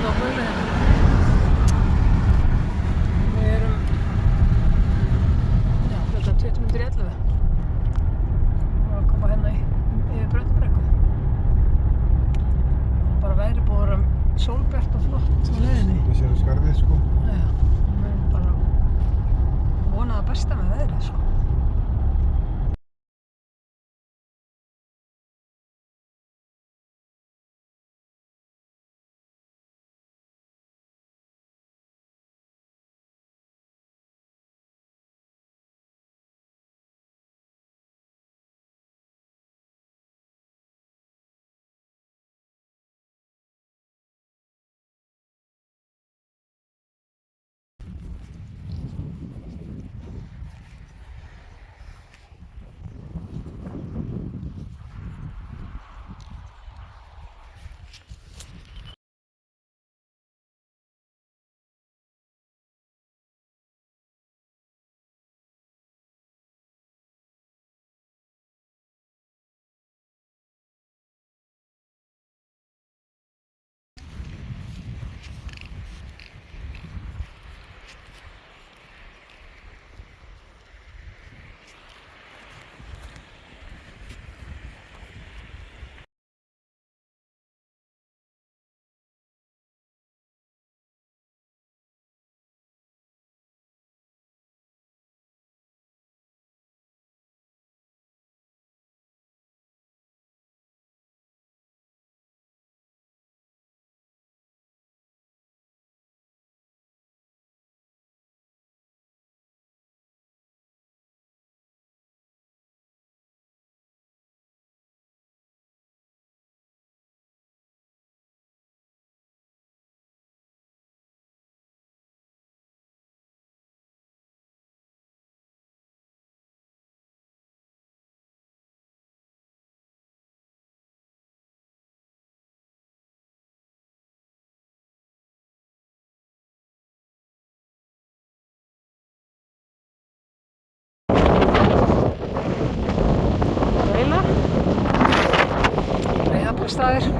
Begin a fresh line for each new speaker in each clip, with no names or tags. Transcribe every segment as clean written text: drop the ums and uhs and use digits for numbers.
á Baulu hérna. Við erum, já, þetta er 20 mínútur í 11. Og að koma hérna yfir Bröttubrekku. Og bara veðrið búið að vera sólbjart og flott á leiðinni.
Það séu skarðið, sko.
Já, við erum bara vonað að besta með veðrið, sko. Baula. Breiðabliksstaðir.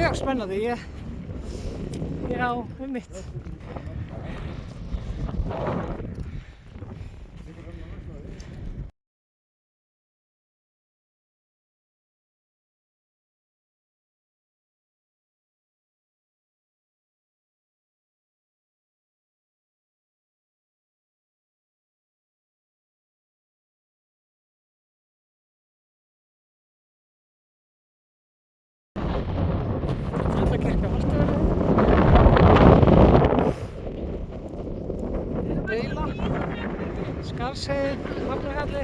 mjög spennandi. Já, einmitt. Tröllakirkja Holtavörðu, Baula, Skarðsheiði, Hafnarhjalli.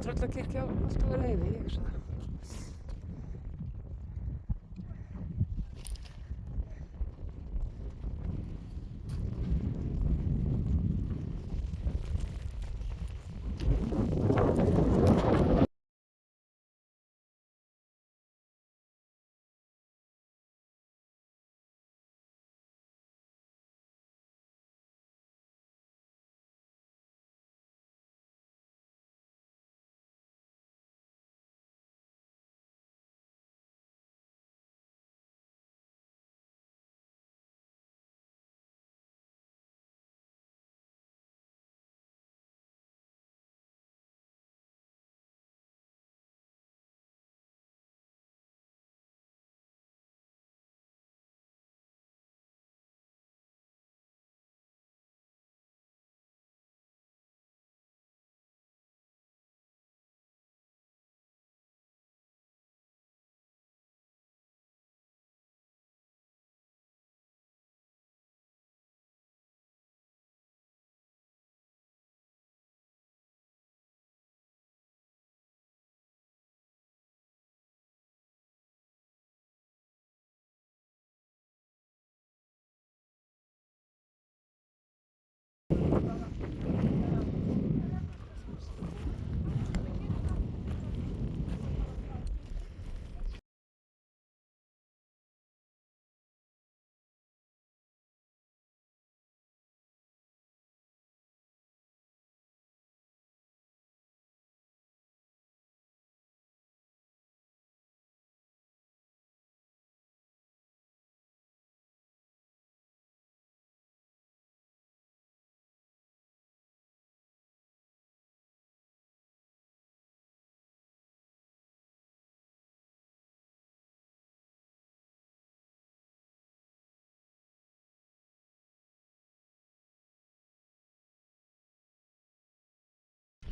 Tröllakirkja Holtavörðuheiði, ég hugsa það.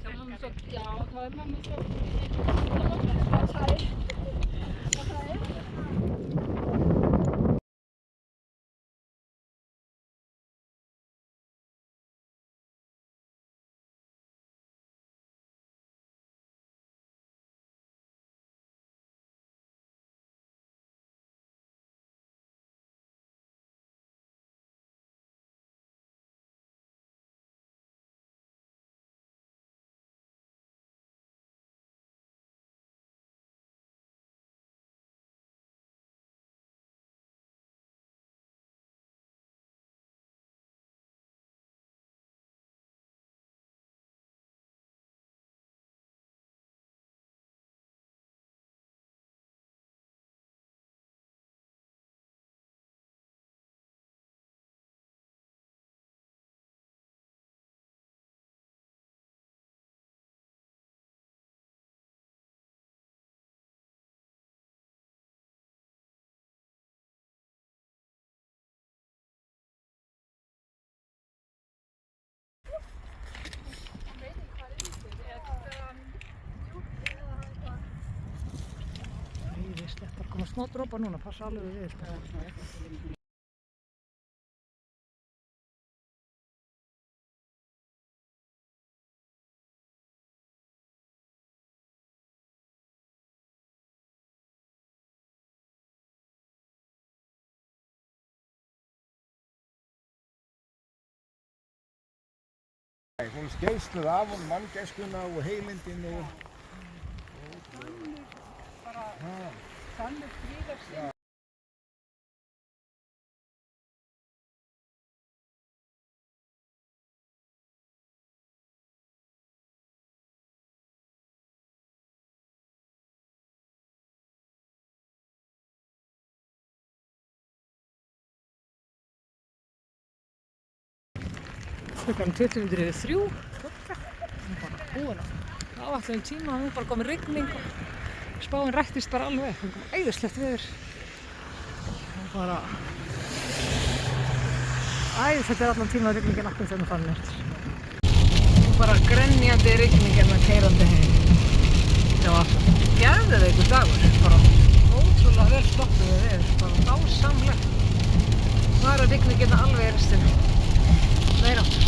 Ja, man muss so
smá dropa núna, passa alveg við sko.
Hún skeisluð af hún manngæskuna og heilindin og...
Sannur fríðar sín. Klukkan 20:03. Bara búin á áætluðum tíma, nú bara komið rigning og spáin rættist bara alveg. Það kom æðislegt veður. Og bara æðislegt allan tíma rigningin akkur þegar hún farin eftir. Og bara grenjandi rigning keyrandi heim. Það var geðveikur dagur, bara ótrúlega vel stoppuð veður, bara dásamlegt. Var rigningin alveg í restina. Meira.